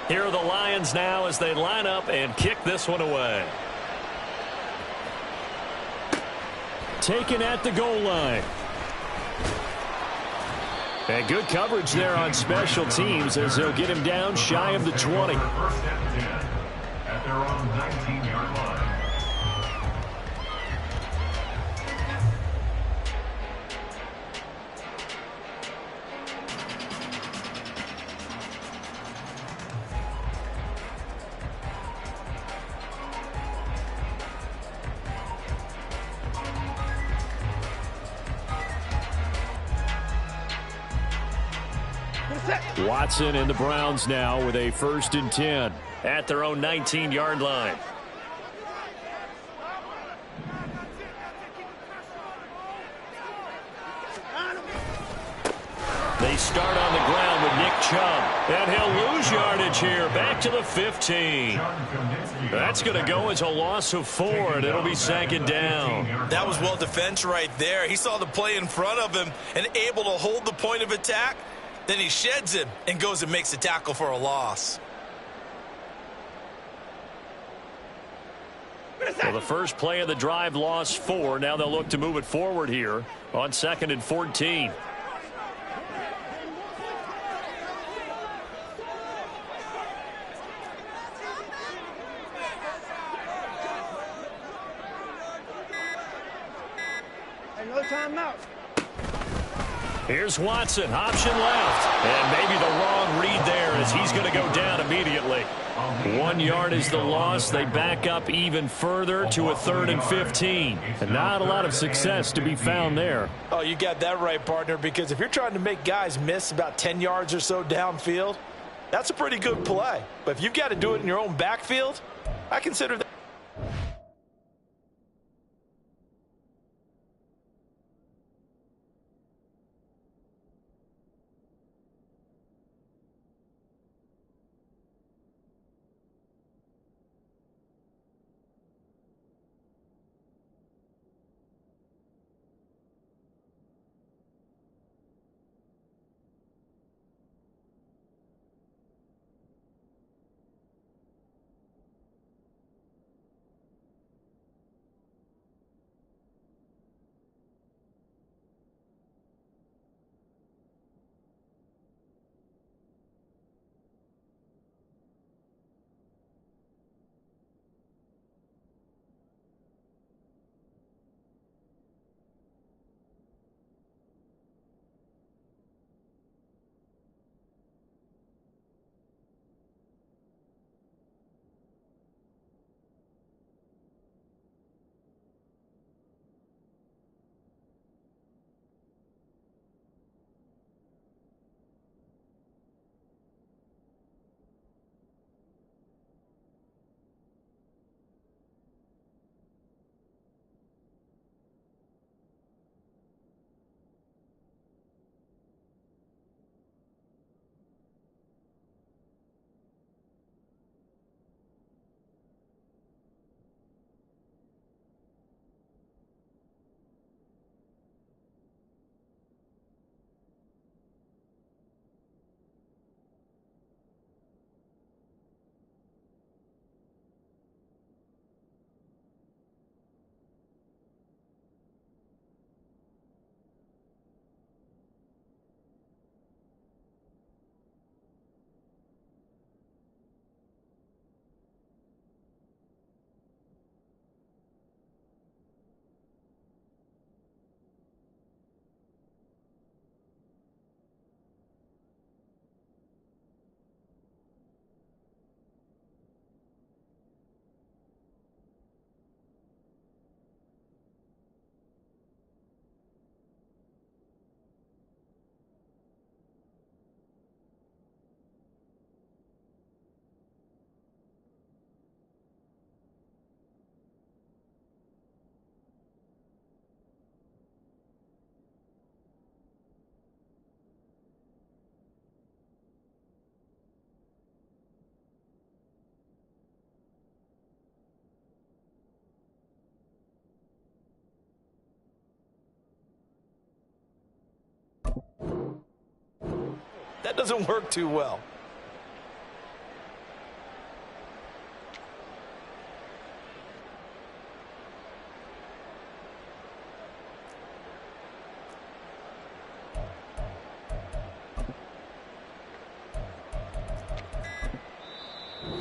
Here are the Lions now as they line up and kick this one away. Taken at the goal line. And good coverage there on special teams as they'll get him down shy of the 20. At their own 19-yard line. Watson and the Browns now with a 1st and 10 at their own 19-yard line. They start on the ground with Nick Chubb, and he'll lose yardage here back to the 15. That's going to go as a loss of 4, and it'll be 2nd down. That was well defense right there. He saw the play in front of him and able to hold the point of attack. Then he sheds him and goes and makes a tackle for a loss. Well, the first play of the drive lost 4. Now they'll look to move it forward here on 2nd and 14. No timeout. Here's Watson, option left. And maybe the wrong read there as he's going to go down immediately. 1 yard is the loss. They back up even further to a 3rd and 15. And not a lot of success to be found there. Oh, you got that right, partner, because if you're trying to make guys miss about 10 yards or so downfield, that's a pretty good play. But if you've got to do it in your own backfield, I consider that. That doesn't work too well.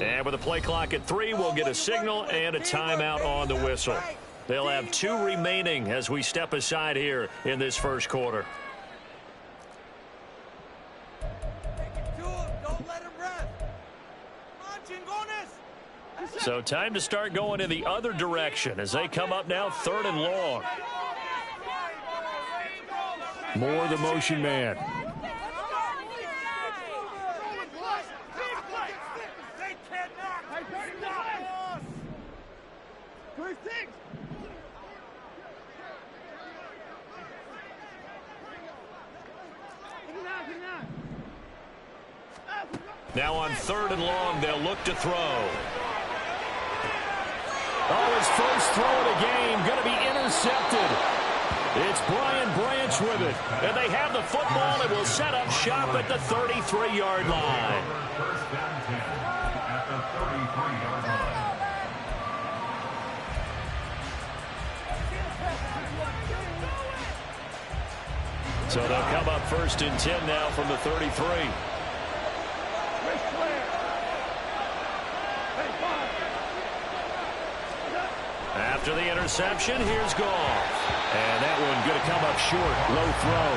And with the play clock at 3, we'll get a signal and a timeout on the whistle. They'll have 2 remaining as we step aside here in this first quarter. So time to start going in the other direction as they come up now 3rd and long. Moore, the motion man. Now on 3rd and long, they'll look to throw. Oh, his first throw of the game going to be intercepted. It's Brian Branch with it. And they have the football and will set up shop at the 33-yard line. First down 10 at the 33-yard line. So they'll come up 1st and 10 now from the 33. After the interception, here's Goff. And that one going to come up short. Low throw.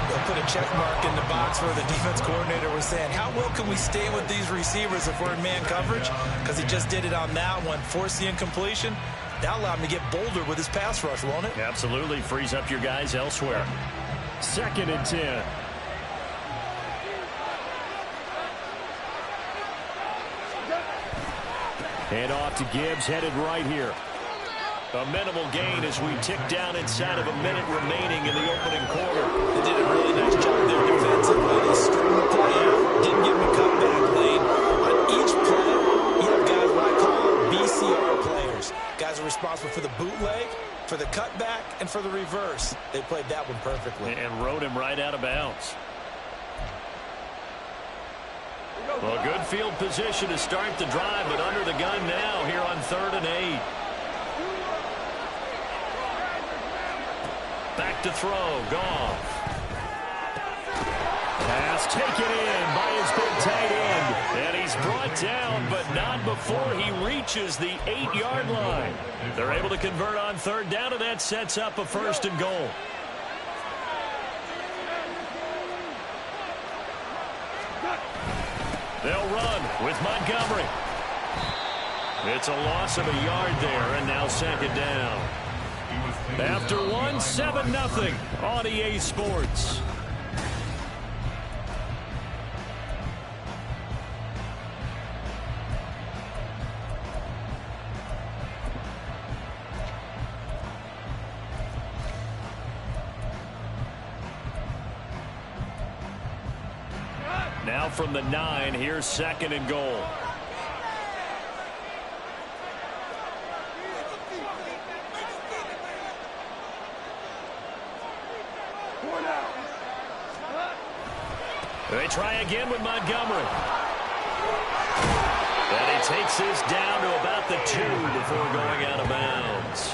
They'll put a check mark in the box where the defense coordinator was saying, how well can we stay with these receivers if we're in man coverage? Because he just did it on that one, forced the incompletion. That'll allow him to get bolder with his pass rush, won't it? Absolutely. Frees up your guys elsewhere. 2nd and 10. Hand off to Gibbs, headed right here. A minimal gain as we tick down inside of a minute remaining in the opening quarter. They did a really nice job there defensively. They string the play out, didn't give him a cutback lane. On each play, you have guys what I call BCR players. Guys are responsible for the bootleg, for the cutback, and for the reverse. They played that one perfectly. And rode him right out of bounds. Well, good field position to start the drive, but under the gun now here on 3rd and 8. Back to throw. Goff. Pass taken in by his big tight end. And he's brought down, but not before he reaches the 8-yard line. They're able to convert on 3rd down, and that sets up a 1st and goal. They'll run with Montgomery. It's a loss of a yard there, and now 2nd down. After 1, 7-0 on EA Sports. Now from the 9, here's 2nd and goal. They try again with Montgomery. And he takes this down to about the 2 before going out of bounds.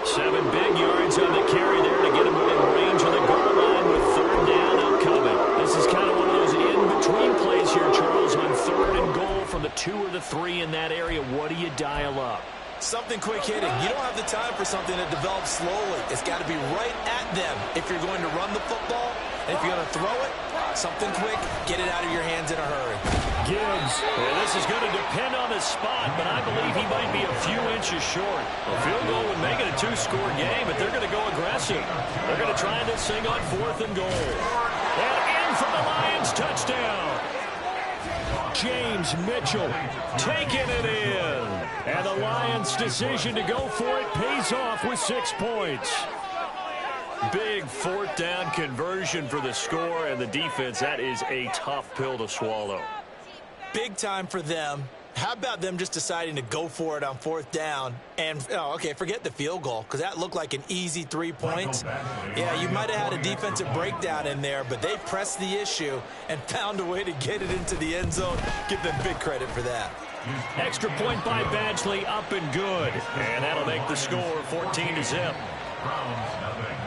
7 big yards on the carry there to get him within range of the goal line with 3rd down upcoming. This is kind of one of those in-between plays here, Charles, on 3rd and goal from the 2 or the 3 in that area. What do you dial up? Something quick hitting. You don't have the time for something that develops slowly. It's got to be right at them if you're going to run the football. And if you're going to throw it, something quick, get it out of your hands in a hurry. Gibbs. Well, this is going to depend on the spot, but I believe he might be a few inches short. A field goal would make it a 2-score game, but they're going to go aggressive. They're going to try this thing on 4th and goal. And in for the Lions, touchdown. James Mitchell taking it in. And the Lions' decision to go for it pays off with 6 points. Big 4th down conversion for the score, and the defense, that is a tough pill to swallow. Big time for them. How about them just deciding to go for it on 4th down and, oh, okay, forget the field goal because that looked like an easy 3 points. Yeah, you might have had a defensive breakdown in there, but they pressed the issue and found a way to get it into the end zone. Give them big credit for that. Extra point by Badgley, up and good. And that'll make the score 14-0. Browns nothing.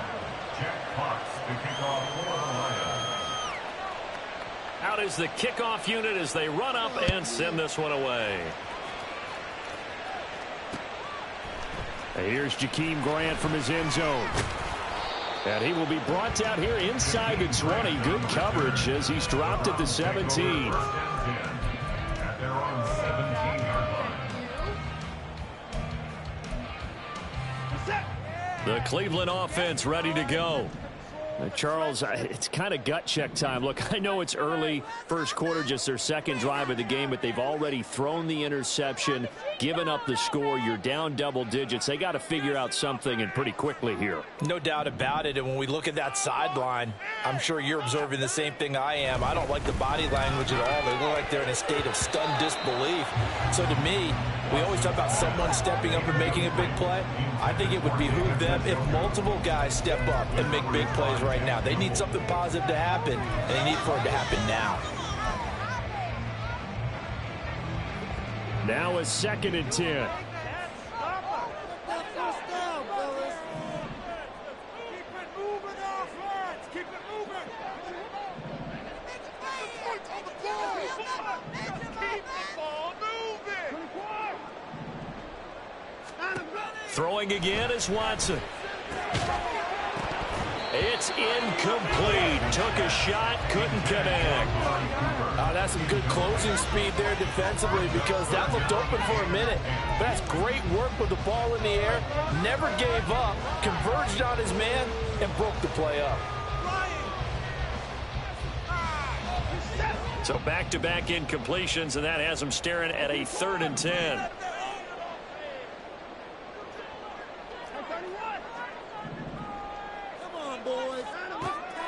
Jack Fox to kick off for the Lions. Out is the kickoff unit as they run up and send this one away. And here's Jakeem Grant from his end zone. And he will be brought down here inside the 20. Good coverage as he's dropped at the 17. At their own 17-yard line. The Cleveland offense ready to go. Charles, it's kind of gut check time. Look, I know it's early, first quarter, just their second drive of the game, but they've already thrown the interception, given up the score. You're down double digits. They got to figure out something, and pretty quickly here. No doubt about it, and when we look at that sideline, I'm sure you're observing the same thing I am. I don't like the body language at all. They look like they're in a state of stunned disbelief. So to me, we always talk about someone stepping up and making a big play. I think it would behoove them if multiple guys step up and make big plays right now. They need something positive to happen, and they need for it to happen now. Now a 2nd and 10. Throwing again is Watson. It's incomplete. Took a shot, couldn't connect. That's some good closing speed there defensively because that looked open for a minute. But that's great work with the ball in the air. Never gave up, converged on his man, and broke the play up. So back-to-back incompletions, and that has them staring at a 3rd and 10.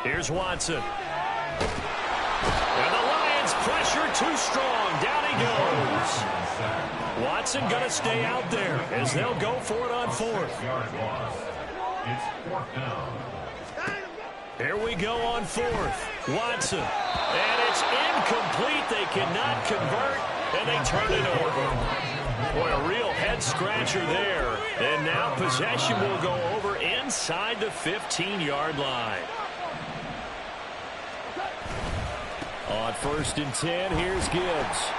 Here's Watson. And the Lions pressure too strong. Down he goes. Watson going to stay out there as they'll go for it on 4th. It's 4th down. Here we go on 4th. Watson. And it's incomplete. They cannot convert, and they turn it over. Boy, a real head-scratcher there. And now possession will go over inside the 15-yard line. On 1st and 10, here's Gibbs.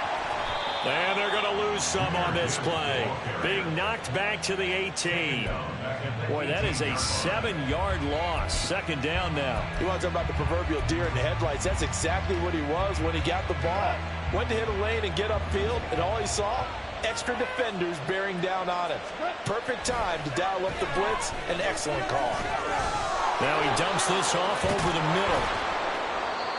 And they're going to lose some on this play. Being knocked back to the 18. Boy, that is a 7-yard loss. 2nd down now. You want to talk about the proverbial deer in the headlights. That's exactly what he was when he got the ball. Went to hit a lane and get upfield, and all he saw, extra defenders bearing down on him. Perfect time to dial up the blitz. An excellent call. Now he dumps this off over the middle.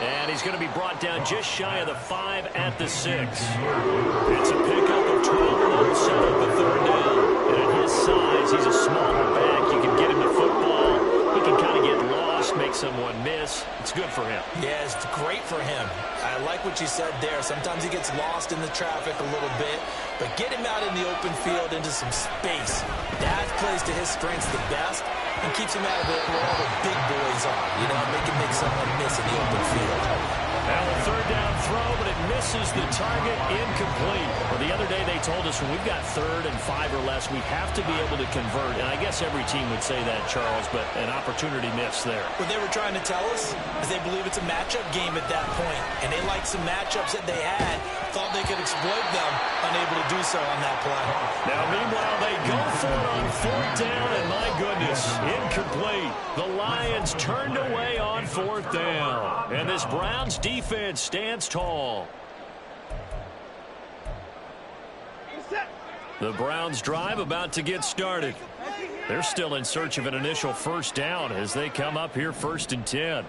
And he's going to be brought down just shy of the 5 at the 6. It's a pickup of 12, and that'll set up a 3rd down. And at his size, he's a smaller back. You can get him the football. He can kind of get lost, make someone miss. It's good for him. Yeah, it's great for him. I like what you said there. Sometimes he gets lost in the traffic a little bit, but get him out in the open field into some space. That plays to his strengths the best and keeps him out of it where all the big boys are. You know, make someone miss in the open field. Now a 3rd down throw, but it misses the target, incomplete. Well, the other day they told us when we've got 3rd and 5 or less, we have to be able to convert. And I guess every team would say that, Charles, but an opportunity missed there. What they were trying to tell us is they believe it's a matchup game at that point, and they liked some matchups that they had, thought they could exploit them, unable to do so on that play. Now, meanwhile, they go for it on 4th down, and my goodness, incomplete. The Lions turned away on 4th down, and this Browns defense stands tall. The Browns drive about to get started. They're still in search of an initial 1st down as they come up here 1st and 10.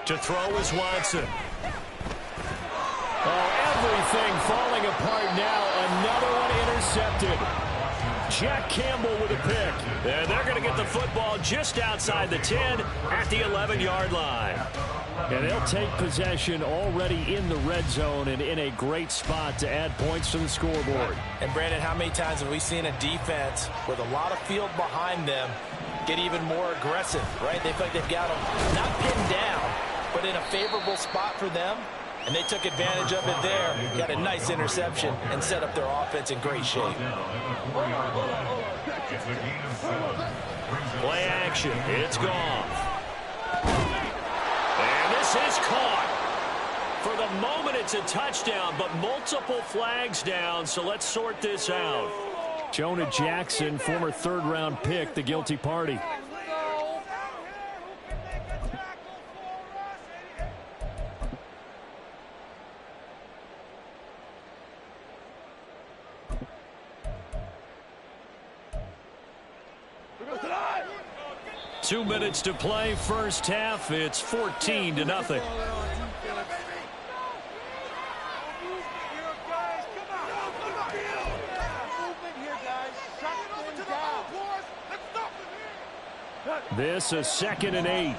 To throw is Watson. Oh, everything falling apart now. Another one intercepted. Jack Campbell with a pick. And they're going to get the football just outside the 10 at the 11-yard line. And they'll take possession already in the red zone and in a great spot to add points to the scoreboard. And, Brandon, how many times have we seen a defense with a lot of field behind them get even more aggressive, right? They feel like they've got them not pinned down, but in a favorable spot for them. And they took advantage of it there. Got a nice interception and set up their offense in great shape. Play action. It's gone. And this is caught. For the moment, it's a touchdown, but multiple flags down, so let's sort this out. Jonah Jackson, former third-round pick, the guilty party. Two minutes to play, first half. It's 14-0. This is 2nd and 8.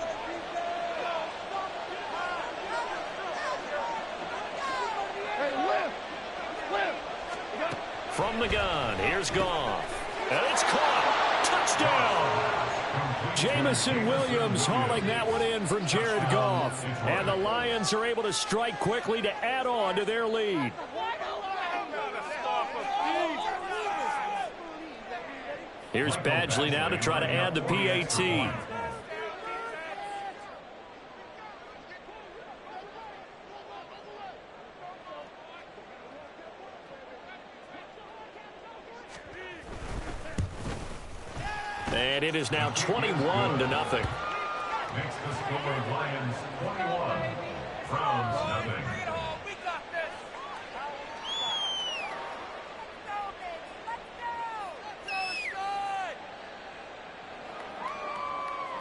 From the gun, here's Goff. And it's caught. Touchdown. Jamison Williams hauling that one in from Jared Goff. And the Lions are able to strike quickly to add on to their lead. Here's Badgley now to try to add the PAT. And it is now 21-0. Makes the score Lions 21, Browns nothing.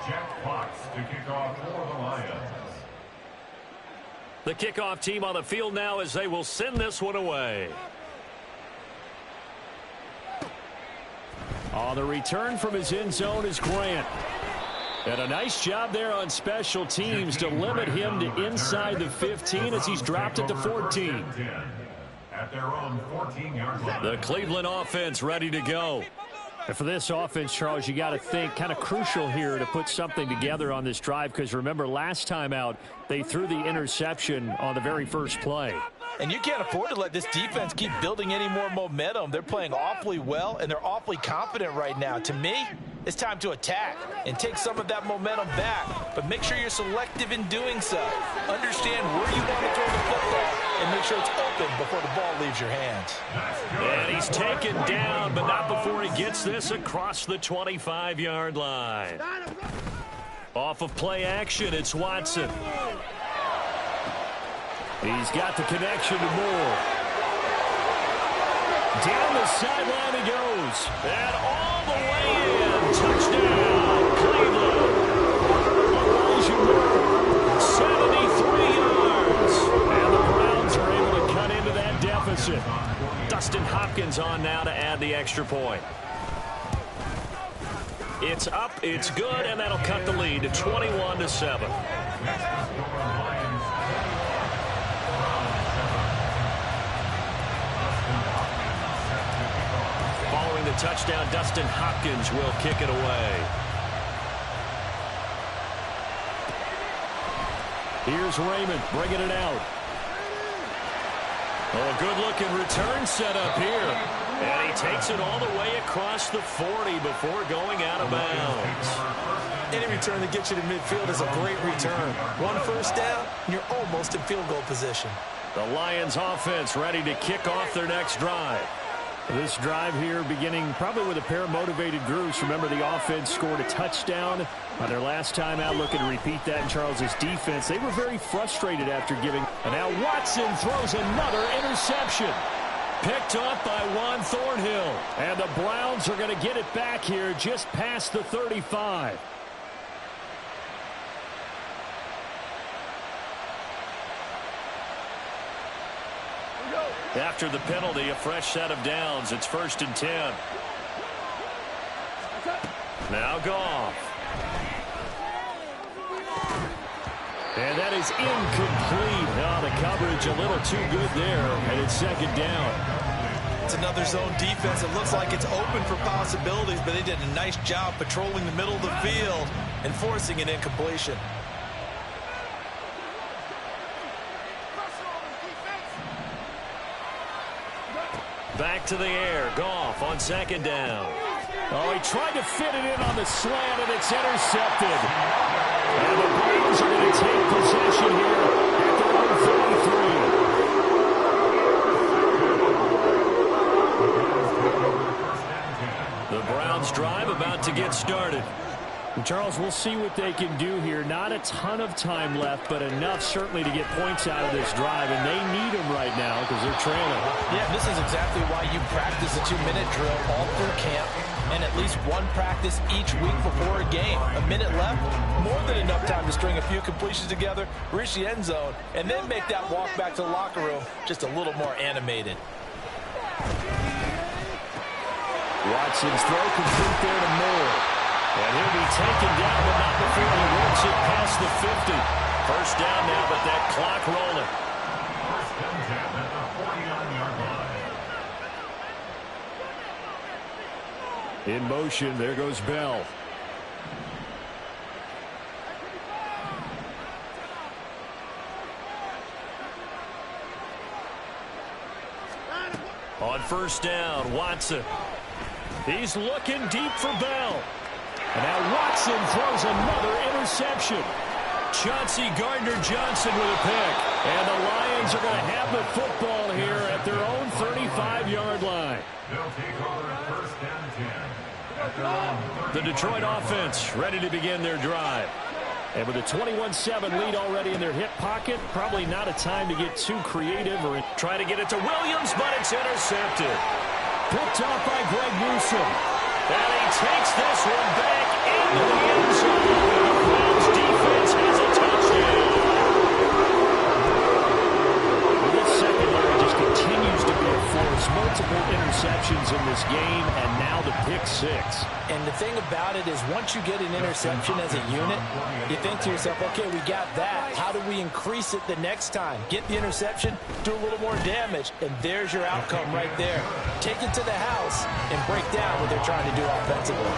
Jack Fox to kick off for the Lions. The kickoff team on the field now as they will send this one away. On the return from his end zone is Grant. And a nice job there on special teams to limit him to inside the 15 as he's dropped it to 14. At their own 14-yard line. The Cleveland offense ready to go. And for this offense, Charles, you got to think kind of crucial here to put something together on this drive because remember last time out they threw the interception on the very first play. And you can't afford to let this defense keep building any more momentum. They're playing awfully well, and they're awfully confident right now. To me, it's time to attack and take some of that momentum back. But make sure you're selective in doing so. Understand where you want to throw the football and make sure it's open before the ball leaves your hands. And he's taken down, but not before he gets this across the 25-yard line. Off of play action, it's Watson. He's got the connection to Moore. Down the sideline he goes. And all the way in. Touchdown, Cleveland. Elijah Moore, 73 yards. And the Browns are able to cut into that deficit. Dustin Hopkins on now to add the extra point. It's up, it's good, and that'll cut the lead to 21-7. Following the touchdown, Dustin Hopkins will kick it away. Here's Raymond bringing it out. Oh, a good-looking return set up here. And he takes it all the way across the 40 before going out of bounds. Any return that gets you to midfield is a great return. One first down, and you're almost in field goal position. The Lions offense ready to kick off their next drive. This drive here beginning probably with a pair of motivated groups. Remember, the offense scored a touchdown on their last time out. Looking to repeat that in Charles's defense. They were very frustrated after giving. And now Watson throws another interception. Picked up by Juan Thornhill. And the Browns are going to get it back here just past the 35. After the penalty, a fresh set of downs. It's 1st and 10. Now Goff. And that is incomplete. Oh, the coverage a little too good there, and it's second down. It's another zone defense. It looks like it's open for possibilities, but they did a nice job patrolling the middle of the field and forcing an incompletion. Back to the air. Goff on second down. Oh, he tried to fit it in on the slant, and it's intercepted. And the Browns are going to take possession here at their own 33. The Browns drive about to get started. And Charles, we'll see what they can do here. Not a ton of time left, but enough certainly to get points out of this drive, and they need them right now because they're trailing. Yeah, this is exactly why you practice a 2-minute drill all through camp and at least one practice each week before a game. A minute left, more than enough time to string a few completions together, reach the end zone, and then make that walk back to the locker room just a little more animated. Watson's throw complete there to Moore. And he'll be taken down, but not before he works it past the 50. First down now, but that clock rolling. First and 10 at the 49-yard line. In motion, there goes Bell. On first down, Watson. He's looking deep for Bell. And now Watson throws another interception. Chauncey Gardner-Johnson with a pick. And the Lions are going to have the football here at their own 35-yard line. They'll take over at first and 10 at their own 30. The Detroit offense ready to begin their drive. And with a 21-7 lead already in their hip pocket, probably not a time to get too creative or try to get it to Williams, but it's intercepted. Picked off by Greg Newsome. And he takes this one back into the end zone. The Browns defense has a touchdown. Well, this secondary just continues to be a force. Multiple interceptions in this game, and now the pick six. And the thing about it is once you get an interception as a unit, you think to yourself, okay, we got that. How do we increase it the next time? Get the interception, do a little more damage, and there's your outcome right there. Take it to the house and break down what they're trying to do offensively.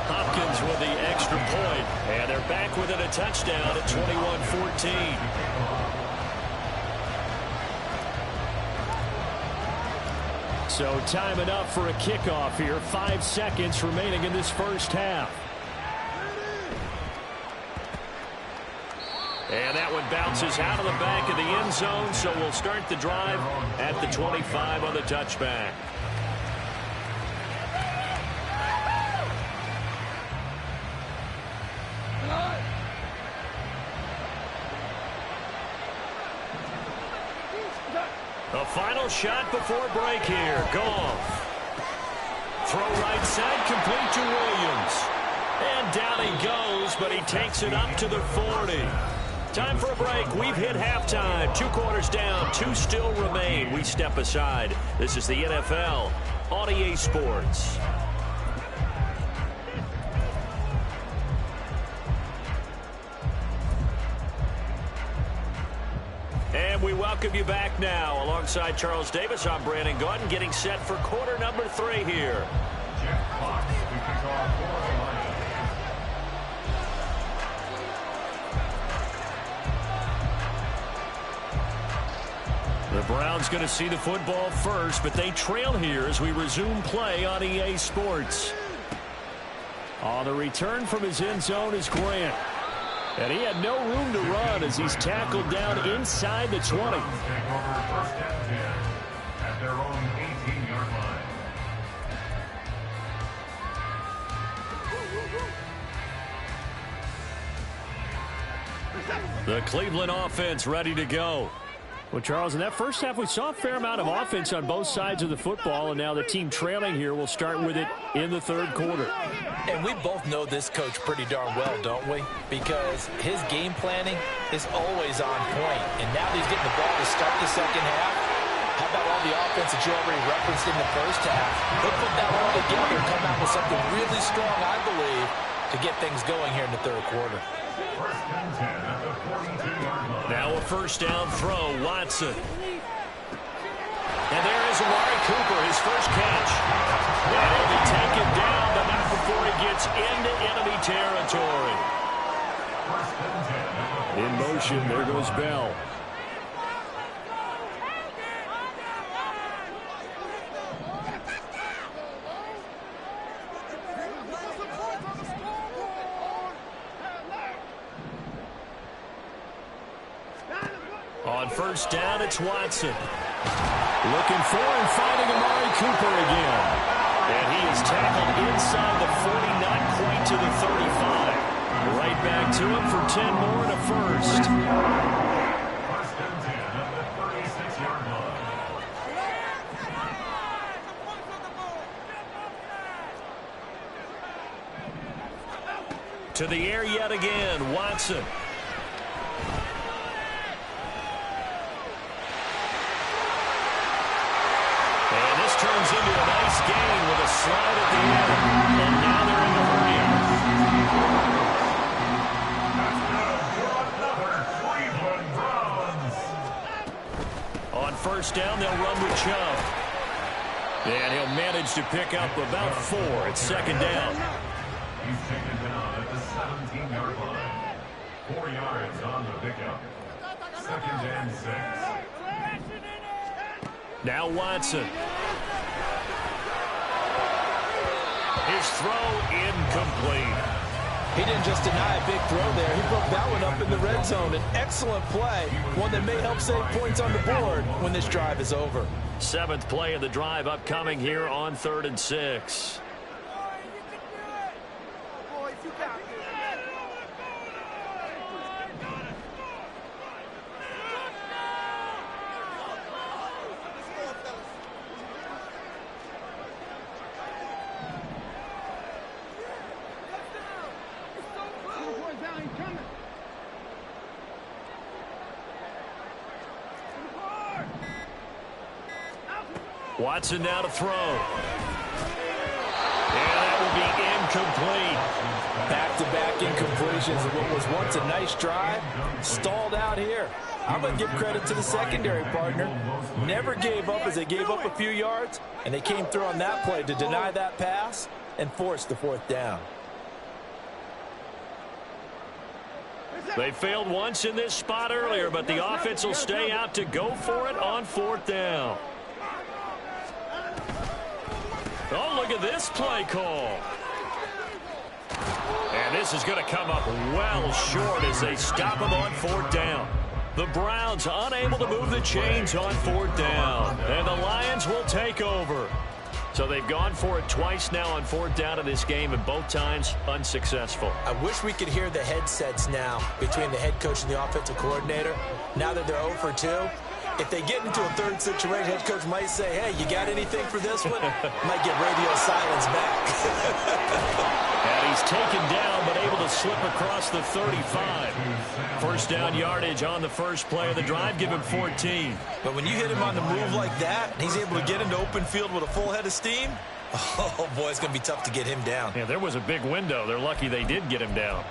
Hopkins with the extra point, and they're back within a touchdown at 21-14. So time enough for a kickoff here. 5 seconds remaining in this first half. And that one bounces out of the back of the end zone, so we'll start the drive at the 25 on the touchback. A final shot before break here. Goff. Throw right side, complete to Williams. And down he goes, but he takes it up to the 40. Time for a break. We've hit halftime. 2 quarters down, 2 still remain. We step aside. This is the NFL on EA Sports. And we welcome you back now. Alongside Charles Davis, I'm Brandon Gaudin, getting set for quarter number 3 here. Jeff Fox to kick off for the Lions. The Browns going to see the football first, but they trail here as we resume play on EA Sports. On the return from his end zone is Grant. And he had no room to run as he's tackled down inside the 20. Take over first and 10 at their own 18-yard line. The Cleveland offense ready to go. Well, Charles, in that first half, we saw a fair amount of offense on both sides of the football, and now the team trailing here will start with it in the third quarter. And we both know this coach pretty darn well, don't we? Because his game planning is always on point. And now that he's getting the ball to start the second half, How about all the offense that you already referenced in the first half? He'll put that all together and come out with something really strong, I believe, to get things going here in the third quarter. First and 10 at the 42-yard line. Now a first down throw, Watson. And there is Amari Cooper, his first catch. And he'll be taken down, but not before he gets into enemy territory. First and 10 at the In motion, there goes Bell. On first down, it's Watson. Looking for and finding Amari Cooper again. And he is tackled inside the 40, not quite to the 35. Right back to him for 10 more and a first. First and 10 at the 36-yard line. To the air yet again, Watson. And this turns into a nice gain with a slide at the end. And now they're in the hurry-up. That's good for another Cleveland Browns. On first down, they'll run with Chubb. And he'll manage to pick up about 4 at second down. He's taken down at the 17-yard line. 4 yards on the pickup. Second and 6. Now Watson. His throw incomplete. He didn't just deny a big throw there. He broke that one up in the red zone. An excellent play, one that may help save points on the board when this drive is over. 7th play of the drive upcoming here on 3rd and 6. Watson now to throw. And that will be incomplete. Back-to-back incompletions of what was once a nice drive, stalled out here. I'm going to give credit to the secondary partner. Never gave up as they gave up a few yards, and they came through on that play to deny that pass and force the 4th down. They failed once in this spot earlier, but the offense will stay out to go for it on 4th down. Oh, look at this play call. And this is going to come up well short as they stop him on 4th down. The Browns unable to move the chains on 4th down. And the Lions will take over. So they've gone for it twice now on 4th down in this game, and both times unsuccessful. I wish we could hear the headsets now between the head coach and the offensive coordinator. Now that they're 0 for 2. If they get into a third situation, head coach might say, hey, you got anything for this one? Might get radio silence back. And he's taken down, but able to slip across the 35. First down yardage on the first play of the drive. Give him 14. But when you hit him on the move like that, and he's able to get into open field with a full head of steam, oh, boy, it's going to be tough to get him down. Yeah, there was a big window. They're lucky they did get him down.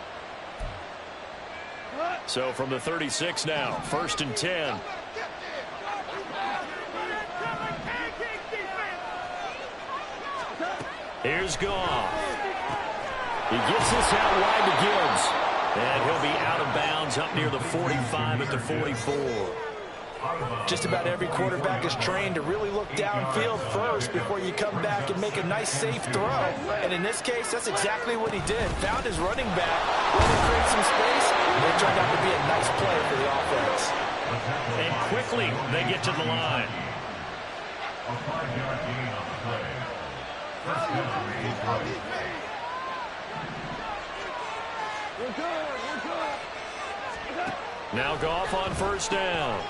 So from the 36 now, 1st and 10. Here's Goff. He gets this out wide to Gibbs. And he'll be out of bounds up near the 45 at the 44. Just about every quarterback is trained to really look downfield first before you come back and make a nice, safe throw. And in this case, that's exactly what he did. Found his running back, let him create some space, and it turned out to be a nice play for the offense. And quickly, they get to the line. A 5-yard gain on the play. First down, Detroit. Now Goff on first down.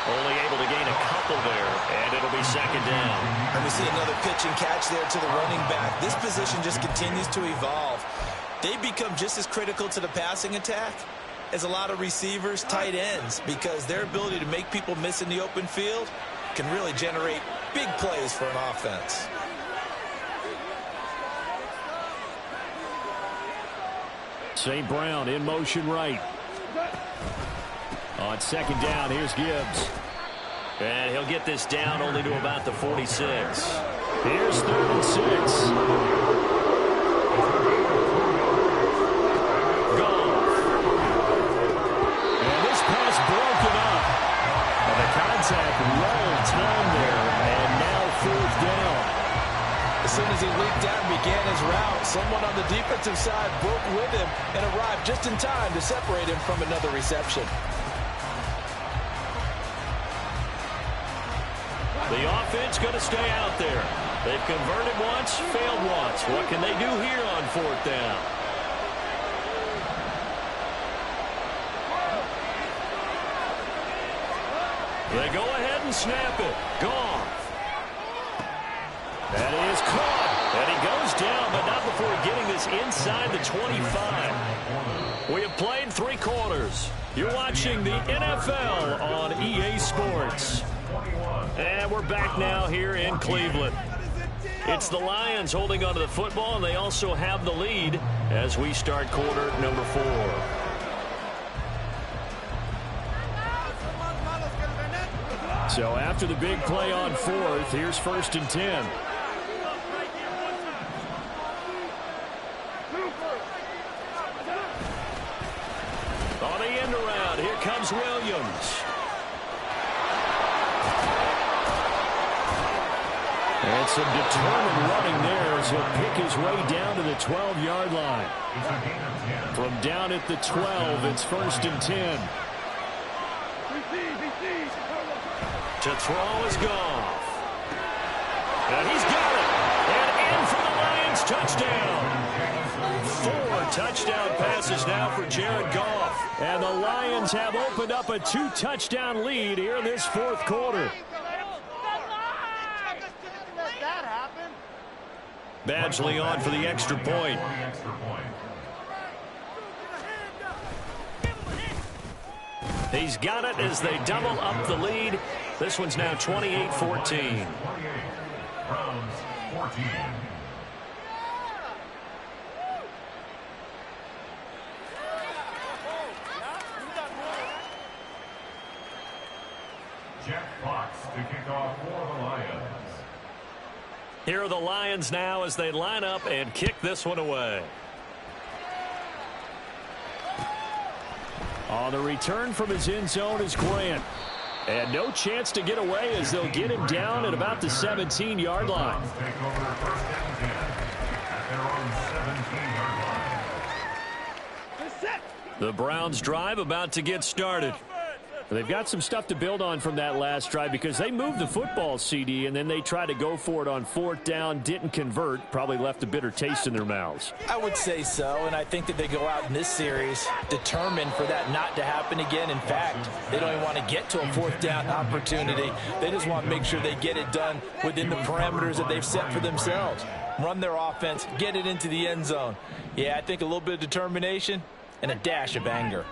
Only able to gain a couple there, and it'll be second down. And we see another pitch and catch there to the running back. This position just continues to evolve. They become just as critical to the passing attack is a lot of receivers, tight ends, because their ability to make people miss in the open field can really generate big plays for an offense. St. Brown in motion right. On second down, here's Gibbs. And he'll get this down only to about the 46. Here's 3rd and 6. Goff. And this pass broken up. And the contact well timed there. And now 4th down. As soon as he leaped out and began his route, someone on the defensive side broke with him and arrived just in time to separate him from another reception. The offense going to stay out there. They've converted once, failed once. What can they do here on 4th down? They go ahead and snap it. Goff. That is caught. And he goes down, but not before getting this inside the 25. We have played 3 quarters. You're watching the NFL on EA Sports. And we're back now here in Cleveland. It's the Lions holding onto the football, and they also have the lead as we start quarter number 4. So after the big play on 4th, here's 1st and 10. On the end around, here comes Williams. And some determined running there as he'll pick his way down to the 12-yard line. From down at the 12, it's 1st and 10. To throw is Goff. And he's got it. And in for the Lions touchdown. 4 touchdown passes now for Jared Goff. And the Lions have opened up a 2-touchdown lead here in this 4th quarter. Badgley on for the extra point. He's got it as they double up the lead. This one's now 28-14. Browns 14. Jack Fox to kick off for the Lions. Here are the Lions now as they line up and kick this one away. On the return from his end zone is Grant. And no chance to get away as they'll get him down at about the 17-yard line. Take over 1st and 10 at their own 17-yard line. The Browns drive about to get started. They've got some stuff to build on from that last drive because they moved the football, CD, and then they tried to go for it on 4th down, didn't convert, probably left a bitter taste in their mouths. I would say so, and I think that they go out in this series determined for that not to happen again. In fact, they don't even want to get to a 4th down opportunity. They just want to make sure they get it done within the parameters that they've set for themselves. Run their offense, get it into the end zone. Yeah, I think a little bit of determination and a dash of anger.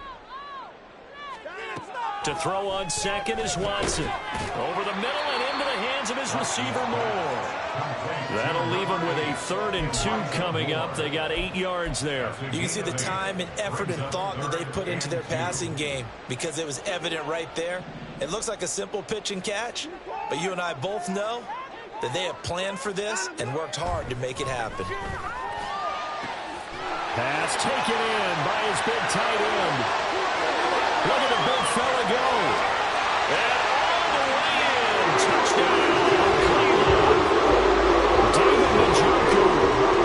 To throw on second is Watson. Over the middle and into the hands of his receiver Moore. That'll leave him with a 3rd and 2 coming up. They got 8 yards there. You can see the time and effort and thought that they put into their passing game because it was evident right there. It looks like a simple pitch and catch, but you and I both know that they have planned for this and worked hard to make it happen. Pass taken in by his big tight end. Look at the big fella go. And all the way in. Touchdown. David Njoku,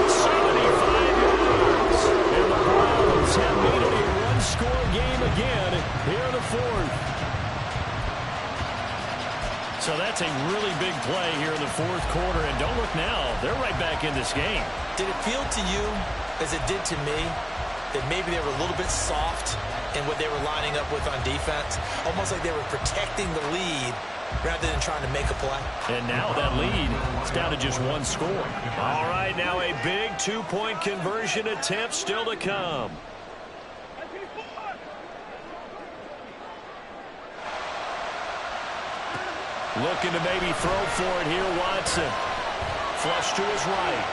75 yards. And the Browns have made it a one-score game again here in the 4th. So that's a really big play here in the 4th quarter. And don't look now. They're right back in this game. Did it feel to you, as it did to me, that maybe they were a little bit soft in what they were lining up with on defense? Almost like they were protecting the lead rather than trying to make a play. And now that lead is down to just 1 score. All right, now a big 2-point conversion attempt still to come. Looking to maybe throw for it here, Watson. Flush to his right.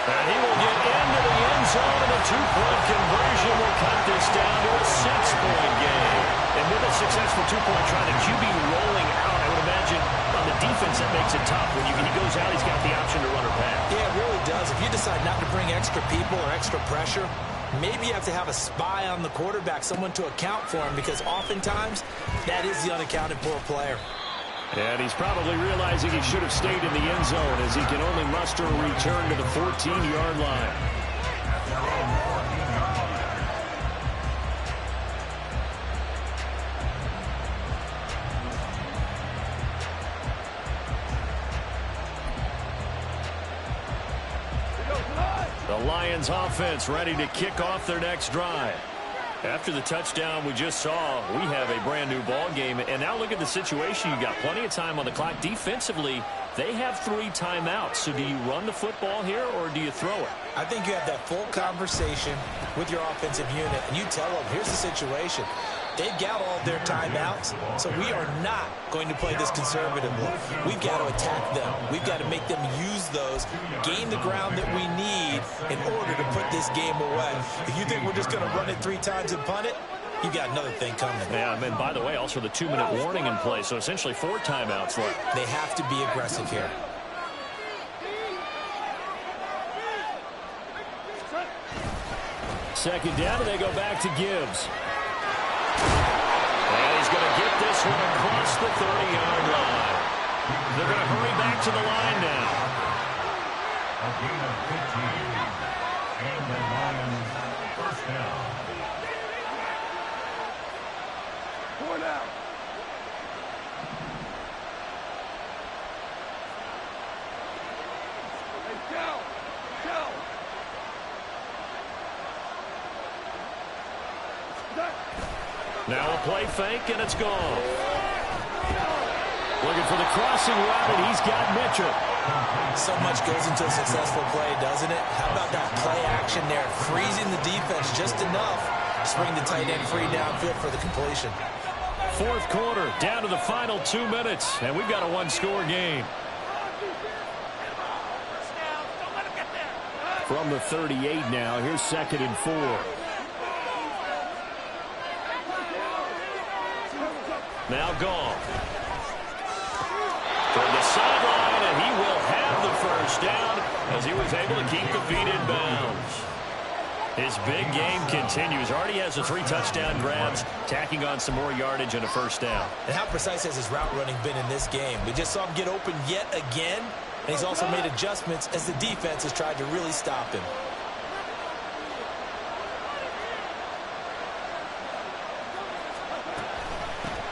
And he will get into the end zone, and a two-point conversion will cut this down to a 6-point game. And with a successful two-point try, the QB rolling out, I would imagine on the defense that makes it tough. When he goes out, he's got the option to run or pass. Yeah, it really does. If you decide not to bring extra people or extra pressure, maybe you have to have a spy on the quarterback, someone to account for him, because oftentimes that is the unaccounted for player. And he's probably realizing he should have stayed in the end zone as he can only muster a return to the 14-yard line. The Lions offense ready to kick off their next drive. After the touchdown we just saw, we have a brand new ball game. And now look at the situation. You got plenty of time on the clock. Defensively, they have 3 timeouts. So do you run the football here or do you throw it? I think you have that full conversation with your offensive unit, and you tell them, here's the situation. They've got all of their timeouts, so we are not going to play this conservatively. We've got to attack them. We've got to make them use those, gain the ground that we need in order to put this game away. If you think we're just going to run it 3 times and punt it, you got another thing coming. Yeah, and by the way, also the 2-minute warning in play, so essentially 4 timeouts left. They have to be aggressive here. Second down, and they go back to Gibbs. And he's going to get this one across the 30-yard line. They're going to hurry back to the line now. A gain of 15. And the Lions first down. 4 down. Hey, Joe. Now a play fake, and it's gone. Looking for the crossing route, and he's got Mitchell. So much goes into a successful play, doesn't it? How about that play action there, freezing the defense just enough to bring the tight end free downfield for the completion. Fourth quarter, down to the final 2 minutes, and we've got a 1-score game. From the 38 now, here's 2nd and 4. Now gone. From the sideline, and he will have the first down as he was able to keep the feet in bounds. His big game continues. Already has the 3 touchdown grabs, tacking on some more yardage and a first down. And how precise has his route running been in this game? We just saw him get open yet again, and he's also made adjustments as the defense has tried to really stop him.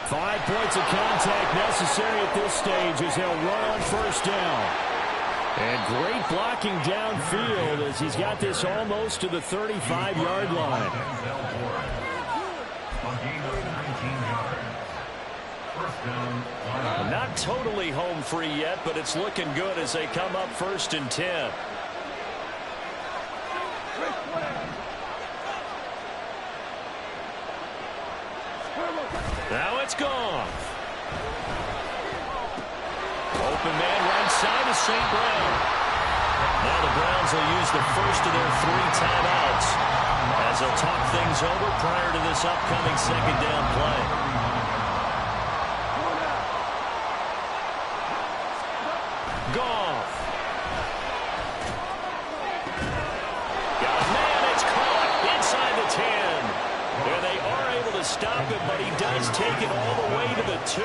Five points of contact necessary at this stage as he'll run on first down. And great blocking downfield as he's got this almost to the 35-yard line. Not totally home free yet, but it's looking good as they come up 1st and 10. Now it's gone. Open man right side of St. Brown. Now the Browns will use the first of their 3 timeouts as they'll talk things over prior to this upcoming 2nd down play. Goff. Got a man, it's caught inside the 10. And they are able to stop him, but he does take it all the way to the 2.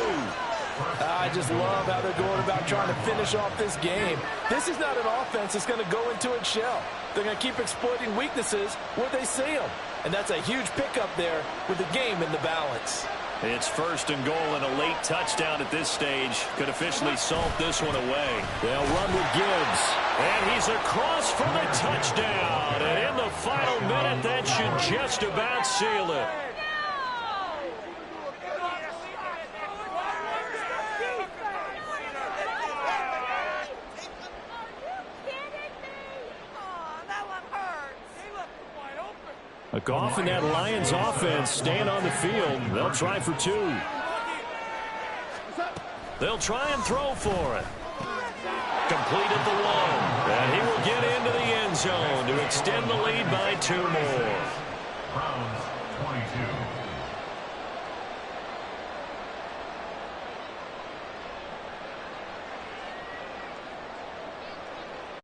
I just love how they're going about trying to finish off this game. This is not an offense that's going to go into its shell. They're going to keep exploiting weaknesses where they see them. And that's a huge pickup there with the game in the balance. It's 1st and goal and a late touchdown at this stage. Could officially salt this one away. They'll run with Gibbs. And he's across for the touchdown. And in the final minute, that should just about seal it. A Goff and that Lions offense staying on the field. They'll try for 2. They'll try and throw for it. Completed the 1. And he will get into the end zone to extend the lead by 2 more. Browns 22.